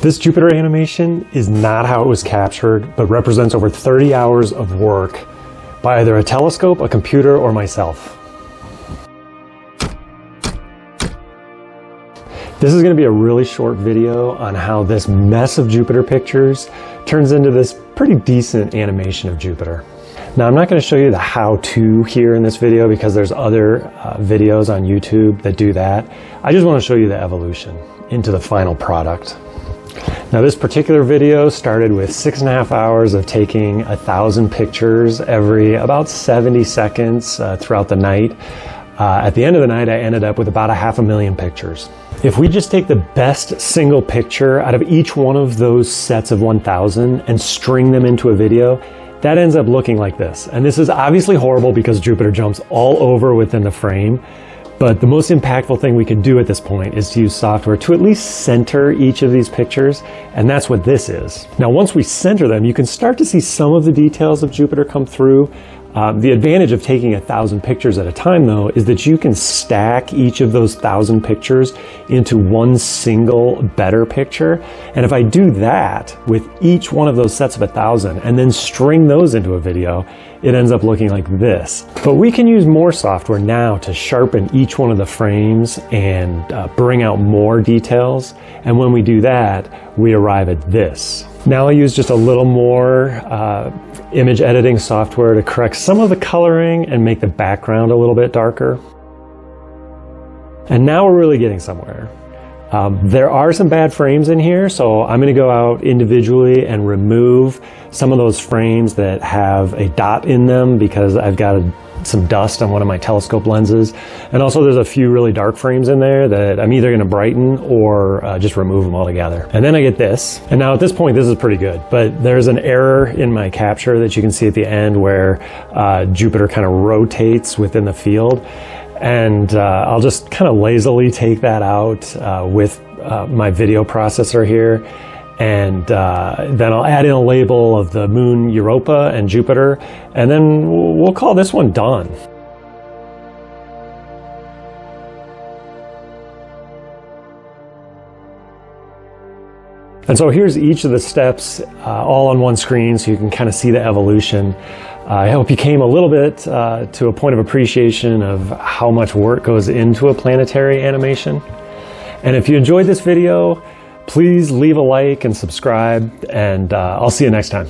This Jupiter animation is not how it was captured, but represents over 30 hours of work by either a telescope, a computer, or myself. This is going to be a really short video on how this mess of Jupiter pictures turns into this pretty decent animation of Jupiter. Now, I'm not going to show you the how-to here in this video because there's other videos on YouTube that do that. I just want to show you the evolution into the final product. Now, this particular video started with 6.5 hours of taking 1,000 pictures every about 70 seconds throughout the night. At the end of the night, I ended up with about 500,000 pictures. If we just take the best single picture out of each one of those sets of 1,000 and string them into a video, that ends up looking like this. And this is obviously horrible because Jupiter jumps all over within the frame. But the most impactful thing we could do at this point is to use software to at least center each of these pictures, and that's what this is. Now, once we center them, you can start to see some of the details of Jupiter come through. The advantage of taking 1,000 pictures at a time, though, is that you can stack each of those 1,000 pictures into one single better picture. And if I do that with each one of those sets of 1,000 and then string those into a video, it ends up looking like this. But we can use more software now to sharpen each one of the frames and bring out more details. And when we do that, we arrive at this. Now I use just a little more image editing software to correct some of the coloring and make the background a little bit darker. And now we're really getting somewhere. There are some bad frames in here, so I'm going to go out individually and remove some of those frames that have a dot in them because I've got some dust on one of my telescope lenses. And also there's a few really dark frames in there that I'm either going to brighten or just remove them altogether. And then I get this. And now at this point, this is pretty good, but there's an error in my capture that you can see at the end where Jupiter kind of rotates within the field. And I'll just kind of lazily take that out with my video processor here. And then I'll add in a label of the moon Europa and Jupiter, and then we'll call this one done. And so here's each of the steps all on one screen so you can kind of see the evolution. I hope you came a little bit to a point of appreciation of how much work goes into a planetary animation. And if you enjoyed this video, please leave a like and subscribe, and I'll see you next time.